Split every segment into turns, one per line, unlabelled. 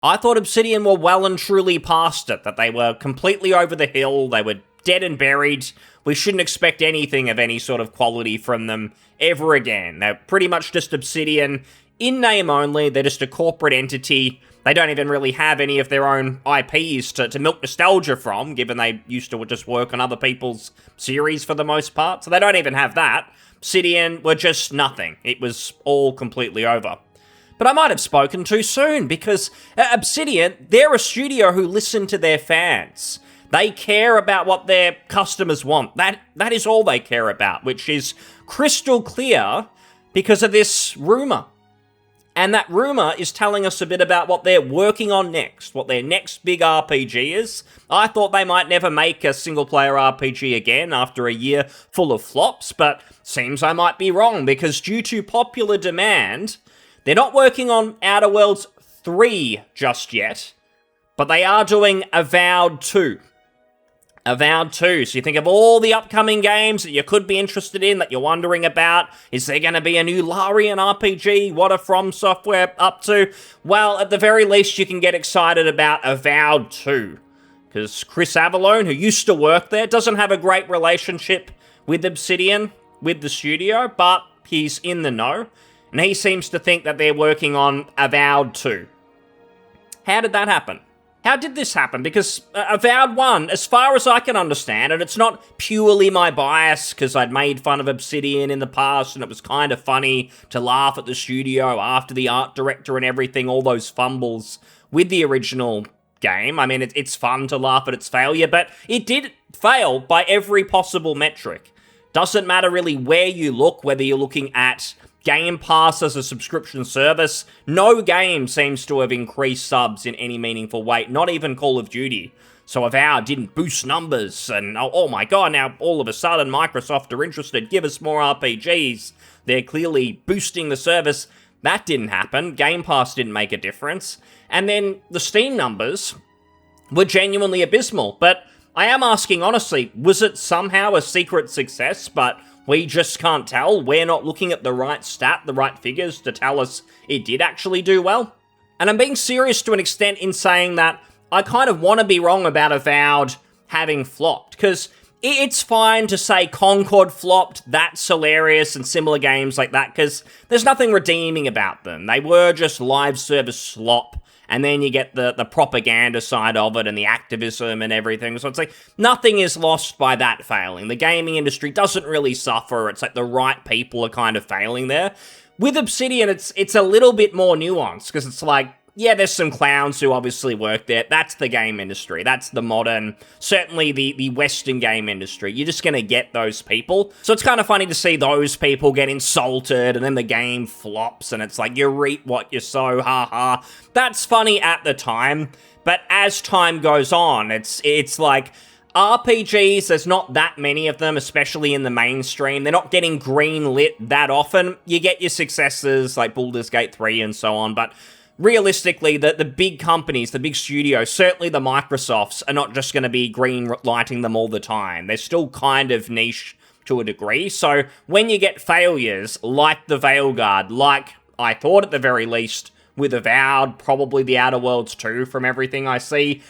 I thought Obsidian were well and truly past it, that they were completely over the hill, they were dead and buried. We shouldn't expect anything of any sort of quality from them ever again. They're pretty much just Obsidian in name only. They're just a corporate entity. They don't even really have any of their own IPs to milk nostalgia from, given they used to just work on other people's series for the most part. So they don't even have that. Obsidian were just nothing. It was all completely over. But I might have spoken too soon, because Obsidian, they're a studio who listen to their fans. They care about what their customers want. That is all they care about, which is crystal clear because of this rumor. And that rumor is telling us a bit about what they're working on next, what their next big RPG is. I thought they might never make a single-player RPG again after a year full of flops, but seems I might be wrong, because due to popular demand, they're not working on Outer Worlds 3 just yet, but they are doing Avowed 2. Avowed 2. So you think of all the upcoming games that you could be interested in, that you're wondering about. Is there going to be a new Larian RPG? What are From Software up to? Well, at the very least, you can get excited about Avowed 2. Because Chris Avellone, who used to work there, doesn't have a great relationship with Obsidian, with the studio, but he's in the know. And he seems to think that they're working on Avowed 2. How did that happen? How did this happen? Because Avowed 1, as far as I can understand, and it's not purely my bias, because I'd made fun of Obsidian in the past, and it was kind of funny to laugh at the studio after the art director and everything, all those fumbles with the original game. I mean, it's fun to laugh at its failure, but it did fail by every possible metric. Doesn't matter really where you look, whether you're looking at Game Pass as a subscription service. No game seems to have increased subs in any meaningful way, not even Call of Duty. So Avowed didn't boost numbers, and oh my god, now all of a sudden Microsoft are interested, give us more RPGs. They're clearly boosting the service. That didn't happen. Game Pass didn't make a difference. And then the Steam numbers were genuinely abysmal. But I am asking honestly, was it somehow a secret success, but we just can't tell? We're not looking at the right stat, the right figures to tell us it did actually do well? And I'm being serious to an extent in saying that I kind of want to be wrong about Avowed having flopped, because it's fine to say Concord flopped, that's hilarious, and similar games like that, because there's nothing redeeming about them. They were just live service slop. And then you get the propaganda side of it and the activism and everything. So it's like, nothing is lost by that failing. The gaming industry doesn't really suffer. It's like the right people are kind of failing there. With Obsidian, it's a little bit more nuanced, because it's like, yeah, there's some clowns who obviously work there. That's the game industry. That's the modern, certainly the Western game industry. You're just going to get those people. So it's kind of funny to see those people get insulted, and then the game flops, and it's like, you reap what you sow, ha. That's funny at the time, but as time goes on, it's like, RPGs, there's not that many of them, especially in the mainstream. They're not getting green-lit that often. You get your successes like Baldur's Gate 3 and so on, but realistically, the big companies, the big studios, certainly the Microsofts, are not just going to be green lighting them all the time. They're still kind of niche to a degree. So when you get failures like the Veilguard, like I thought at the very least with Avowed, probably the Outer Worlds 2 from everything I see,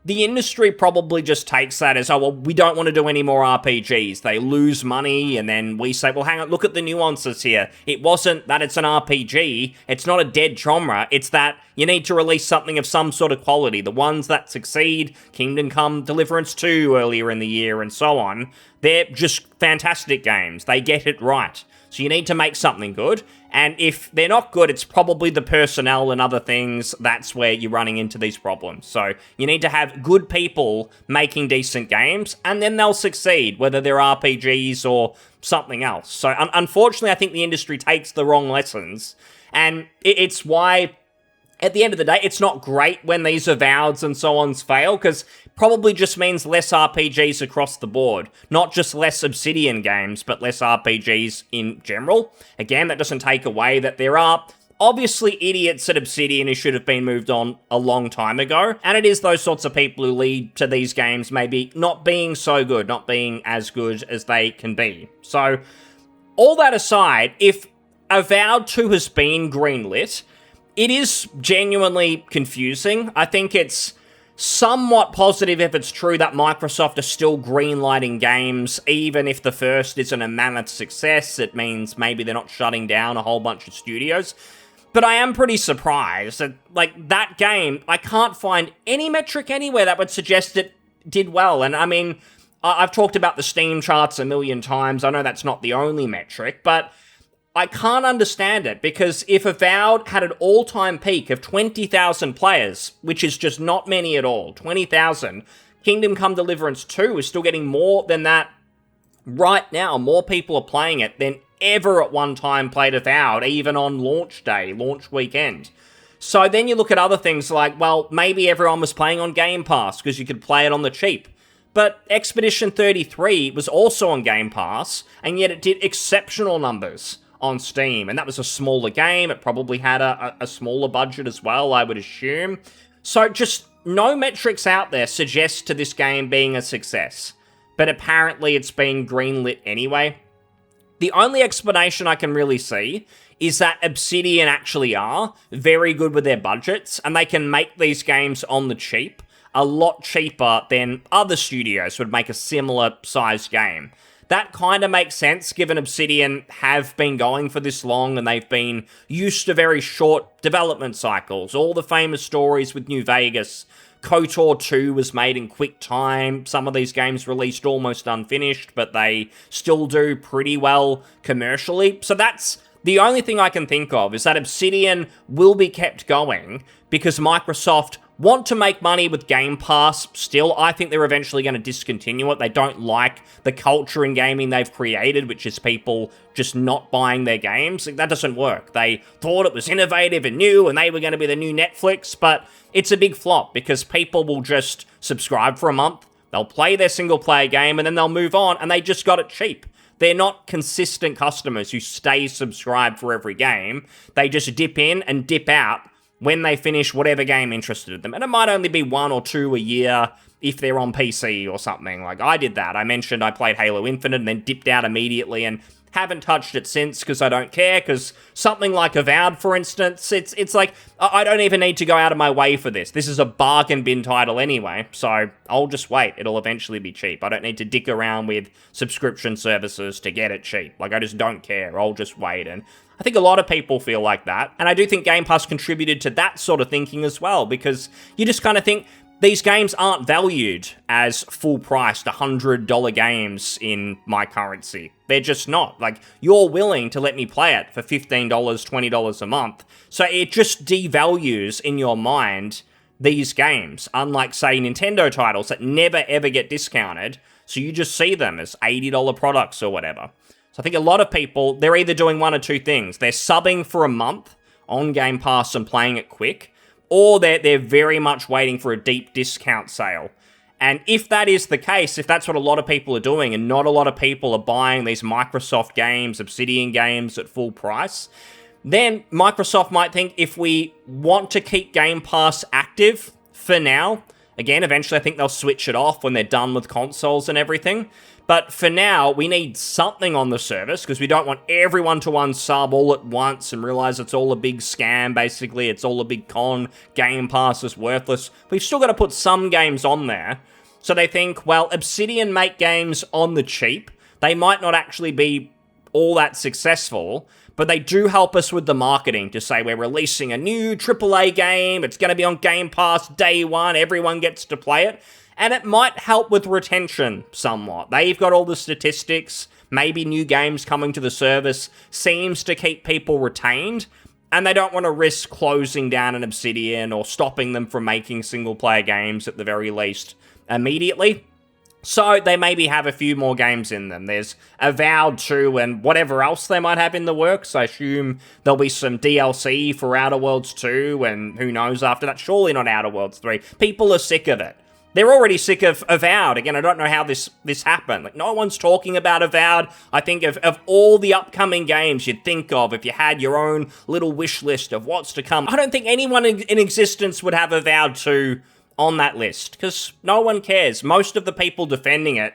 the industry probably just takes that as, oh, well, we don't want to do any more RPGs. They lose money, and then we say, well, hang on, look at the nuances here. It wasn't that it's an RPG. It's not a dead genre. It's that you need to release something of some sort of quality. The ones that succeed, Kingdom Come Deliverance 2 earlier in the year, and so on, they're just fantastic games. They get it right. So you need to make something good, and if they're not good, it's probably the personnel and other things. That's where you're running into these problems. So you need to have good people making decent games, and then they'll succeed, whether they're RPGs or something else. So unfortunately, I think the industry takes the wrong lessons, and it's why, at the end of the day, it's not great when these Avoweds and so ons fail, because probably just means less RPGs across the board. Not just less Obsidian games, but less RPGs in general. Again, that doesn't take away that there are obviously idiots at Obsidian who should have been moved on a long time ago, and it is those sorts of people who lead to these games maybe not being so good, not being as good as they can be. So, all that aside, if Avowed 2 has been greenlit, it is genuinely confusing. I think it's somewhat positive if it's true that Microsoft are still greenlighting games, even if the first isn't a mammoth success. It means maybe they're not shutting down a whole bunch of studios. But I am pretty surprised that, like, that game, I can't find any metric anywhere that would suggest it did well. And I mean, I've talked about the Steam charts a million times. I know that's not the only metric, but I can't understand it, because if Avowed had an all-time peak of 20,000 players, which is just not many at all, 20,000, Kingdom Come Deliverance 2 is still getting more than that right now. More people are playing it than ever at one time played Avowed, even on launch day, launch weekend. So then you look at other things like, well, maybe everyone was playing on Game Pass because you could play it on the cheap. But Expedition 33 was also on Game Pass, and yet it did exceptional numbers on Steam, and that was a smaller game. It probably had a smaller budget as well, I would assume. So just no metrics out there suggest to this game being a success, but apparently it's being greenlit anyway. The only explanation I can really see is that Obsidian actually are very good with their budgets, and they can make these games on the cheap a lot cheaper than other studios would make a similar sized game. That kind of makes sense, given Obsidian have been going for this long and they've been used to very short development cycles. All the famous stories with New Vegas. KOTOR 2 was made in quick time. Some of these games released almost unfinished, but they still do pretty well commercially. So that's the only thing I can think of, is that Obsidian will be kept going because Microsoft want to make money with Game Pass still. I think they're eventually going to discontinue it. They don't like the culture in gaming they've created, which is people just not buying their games. That doesn't work. They thought it was innovative and new, and they were going to be the new Netflix, but it's a big flop because people will just subscribe for a month, they'll play their single-player game, and then they'll move on, and they just got it cheap. They're not consistent customers who stay subscribed for every game. They just dip in and dip out when they finish whatever game interested them. And it might only be 1 or 2 a year if they're on PC or something. Like, I did that. I mentioned I played Halo Infinite and then dipped out immediately and haven't touched it since because I don't care, because something like Avowed, for instance, it's like, I don't even need to go out of my way for this. This is a bargain bin title anyway, so I'll just wait. It'll eventually be cheap. I don't need to dick around with subscription services to get it cheap. Like, I just don't care. I'll just wait. And I think a lot of people feel like that, and I do think Game Pass contributed to that sort of thinking as well, because you just kind of think, these games aren't valued as full-priced $100 games in my currency. They're just not. Like, you're willing to let me play it for $15, $20 a month. So it just devalues in your mind these games, unlike, say, Nintendo titles that never ever get discounted. So you just see them as $80 products or whatever. So I think a lot of people, they're either doing one or two things. They're subbing for a month on Game Pass and playing it quick, or they're very much waiting for a deep discount sale. And if that is the case, if that's what a lot of people are doing, and not a lot of people are buying these Microsoft games, Obsidian games at full price, then Microsoft might think, if we want to keep Game Pass active for now, again, eventually I think they'll switch it off when they're done with consoles and everything, but for now, we need something on the service, because we don't want everyone to unsub all at once and realize it's all a big scam, basically. It's all a big con. Game Pass is worthless. We've still got to put some games on there. So they think, well, Obsidian make games on the cheap. They might not actually be all that successful, but they do help us with the marketing to say we're releasing a new AAA game. It's going to be on Game Pass day one. Everyone gets to play it. And it might help with retention somewhat. They've got all the statistics. Maybe new games coming to the service seems to keep people retained, and they don't want to risk closing down an Obsidian or stopping them from making single-player games at the very least immediately. So they maybe have a few more games in them. There's Avowed 2 and whatever else they might have in the works. I assume there'll be some DLC for Outer Worlds 2, and who knows after that. Surely not Outer Worlds 3. People are sick of it. They're already sick of Avowed. Again, I don't know how this happened. Like, no one's talking about Avowed. I think of all the upcoming games you'd think of if you had your own little wish list of what's to come, I don't think anyone in existence would have Avowed 2 on that list, because no one cares. Most of the people defending it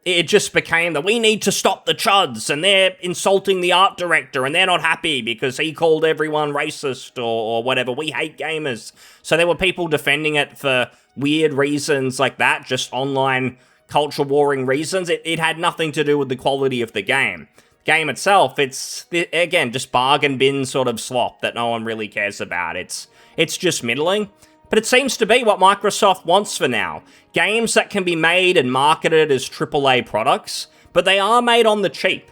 it just became that we need to stop the chuds, and they're insulting the art director, and they're not happy because he called everyone racist or whatever. We hate gamers. So there were people defending it for weird reasons like that, just online culture warring reasons. It had nothing to do with the quality of the game. Game itself, it's, again, just bargain bin sort of slop that no one really cares about. It's just middling. But it seems to be what Microsoft wants for now. Games that can be made and marketed as AAA products, but they are made on the cheap.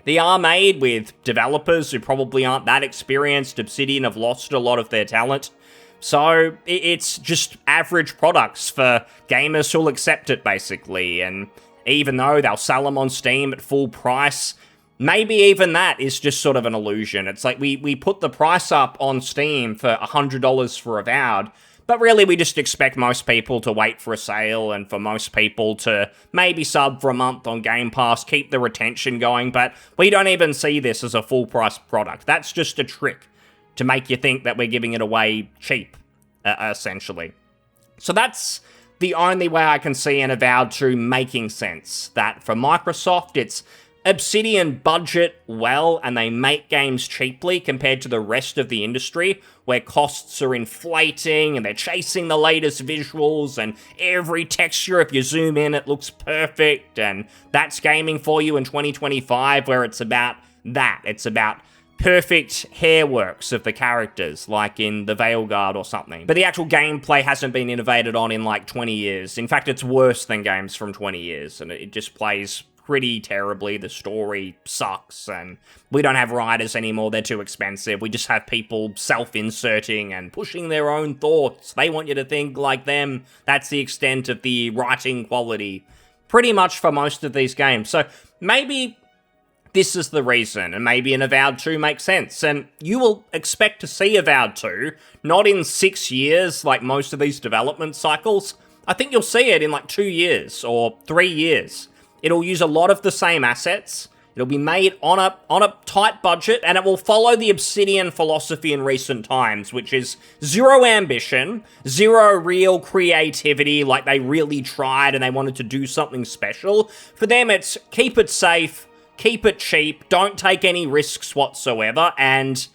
They are made with developers who probably aren't that experienced. Obsidian have lost a lot of their talent. So it's just average products for gamers who'll accept it, basically. And even though they'll sell them on Steam at full price, maybe even that is just sort of an illusion. It's like we put the price up on Steam for $100 for Avowed, but really we just expect most people to wait for a sale and for most people to maybe sub for a month on Game Pass, keep the retention going, but we don't even see this as a full price product. That's just a trick to make you think that we're giving it away cheap, essentially. So that's the only way I can see an Avowed 2 making sense. That for Microsoft, it's Obsidian budget well, and they make games cheaply compared to the rest of the industry, where costs are inflating, and they're chasing the latest visuals, and every texture, if you zoom in, it looks perfect, and that's gaming for you in 2025, where it's about that. It's about perfect hairworks of the characters, like in the Veilguard or something. But the actual gameplay hasn't been innovated on in like 20 years. In fact, it's worse than games from 20 years, and it just plays pretty terribly. The story sucks, and we don't have writers anymore. They're too expensive. We just have people self-inserting and pushing their own thoughts. They want you to think like them. That's the extent of the writing quality, pretty much for most of these games. So maybe this is the reason, and maybe an Avowed 2 makes sense, and you will expect to see Avowed 2, not in 6 years like most of these development cycles. I think you'll see it in like 2 years or 3 years. It'll use a lot of the same assets. It'll be made on a tight budget, and it will follow the Obsidian philosophy in recent times, which is zero ambition, zero real creativity, like they really tried and they wanted to do something special. For them, it's keep it safe, keep it cheap, don't take any risks whatsoever, and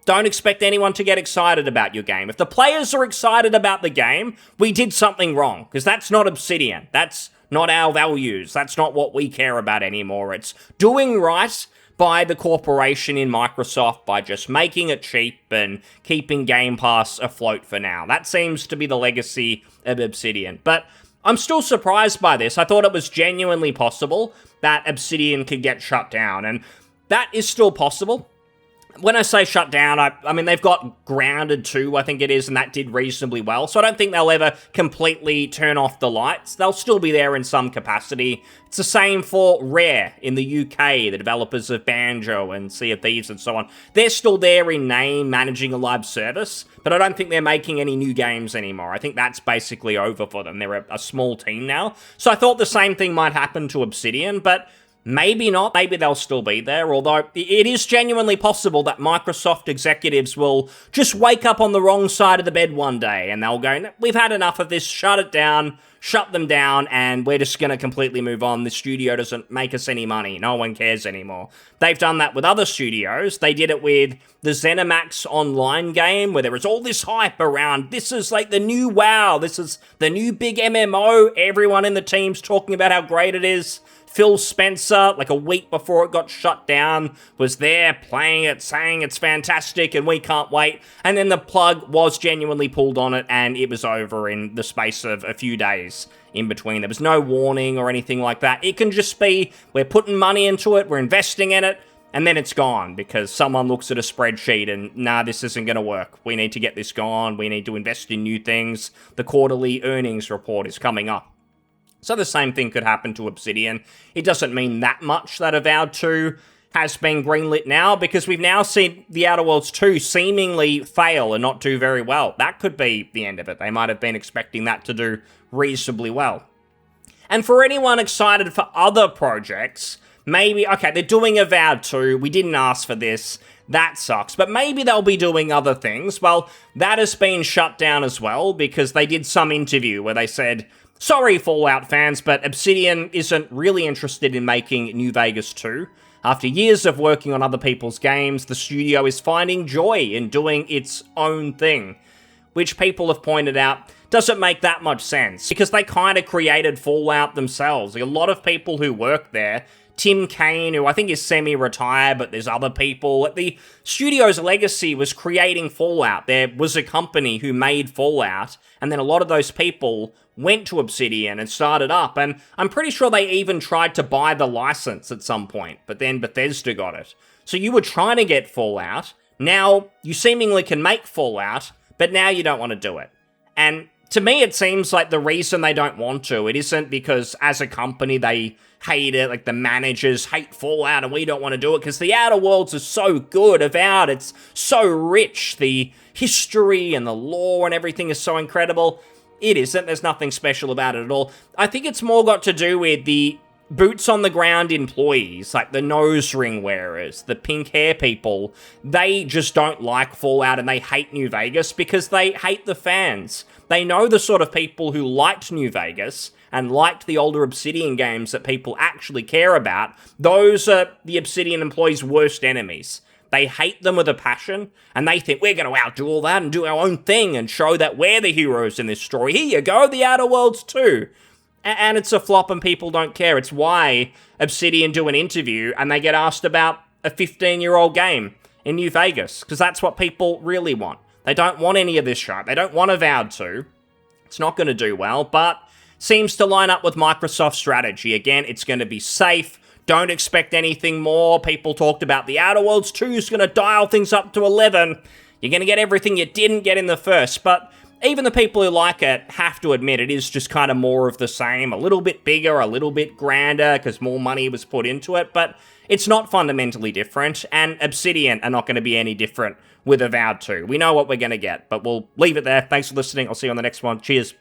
don't expect anyone to get excited about your game. If the players are excited about the game, we did something wrong, because that's not Obsidian. That's not our values. That's not what we care about anymore. It's doing right by the corporation in Microsoft by just making it cheap and keeping Game Pass afloat for now. That seems to be the legacy of Obsidian. But I'm still surprised by this. I thought it was genuinely possible that Obsidian could get shut down, and that is still possible. When I say shut down, I mean, they've got Grounded 2, I think it is, and that did reasonably well. So I don't think they'll ever completely turn off the lights. They'll still be there in some capacity. It's the same for Rare in the UK, the developers of Banjo and Sea of Thieves and so on. They're still there in name, managing a live service, but I don't think they're making any new games anymore. I think that's basically over for them. They're a small team now. So I thought the same thing might happen to Obsidian, but maybe not. Maybe they'll still be there, although it is genuinely possible that Microsoft executives will just wake up on the wrong side of the bed one day and they'll go, we've had enough of this, shut it down, shut them down, and we're just going to completely move on. The studio doesn't make us any money. No one cares anymore. They've done that with other studios. They did it with the ZeniMax Online game, where there was all this hype around, this is like the new WoW, this is the new big MMO, everyone in the team's talking about how great it is. Phil Spencer, like a week before it got shut down, was there playing it, saying it's fantastic and we can't wait. And then the plug was genuinely pulled on it and it was over in the space of a few days in between. There was no warning or anything like that. It can just be, we're putting money into it, we're investing in it, and then it's gone because someone looks at a spreadsheet and, nah, this isn't going to work. We need to get this gone. We need to invest in new things. The quarterly earnings report is coming up. So the same thing could happen to Obsidian. It doesn't mean that much that Avowed 2 has been greenlit now, because we've now seen The Outer Worlds 2 seemingly fail and not do very well. That could be the end of it. They might have been expecting that to do reasonably well. And for anyone excited for other projects, maybe, okay, they're doing Avowed 2, we didn't ask for this, that sucks. But maybe they'll be doing other things. Well, that has been shut down as well, because they did some interview where they said, sorry, Fallout fans, but Obsidian isn't really interested in making New Vegas 2. After years of working on other people's games, the studio is finding joy in doing its own thing, which people have pointed out doesn't make that much sense, because they kind of created Fallout themselves. Like, a lot of people who work there, Tim Kaine, who I think is semi-retired, but there's other people. The studio's legacy was creating Fallout. There was a company who made Fallout, and then a lot of those people went to Obsidian and started up, and I'm pretty sure they even tried to buy the license at some point, but then Bethesda got it. So you were trying to get Fallout, now you seemingly can make Fallout, but now you don't want to do it. And to me, it seems like the reason they don't want to, it isn't because as a company they hate it, like the managers hate Fallout and we don't want to do it, because the Outer Worlds is so good. Avowed, it's so rich. The history and the lore and everything is so incredible. It isn't. There's nothing special about it at all. I think it's more got to do with the boots on the ground employees, like the nose ring wearers, the pink hair people. They just don't like Fallout and they hate New Vegas because they hate the fans. They know the sort of people who liked New Vegas and liked the older Obsidian games that people actually care about. Those are the Obsidian employees' worst enemies. They hate them with a passion, and they think we're going to outdo all that and do our own thing and show that we're the heroes in this story. Here you go, the Outer Worlds too. And it's a flop and people don't care. It's why Obsidian do an interview and they get asked about a 15-year-old game in New Vegas, because that's what people really want. They don't want any of this shit. They don't want Avowed 2. It's not going to do well, but seems to line up with Microsoft's strategy. Again, it's going to be safe. Don't expect anything more. People talked about the Outer Worlds 2 is going to dial things up to 11. You're going to get everything you didn't get in the first, but even the people who like it have to admit it is just kind of more of the same, a little bit bigger, a little bit grander, because more money was put into it, but it's not fundamentally different, and Obsidian are not going to be any different with Avowed 2. We know what we're going to get, but we'll leave it there. Thanks for listening. I'll see you on the next one. Cheers.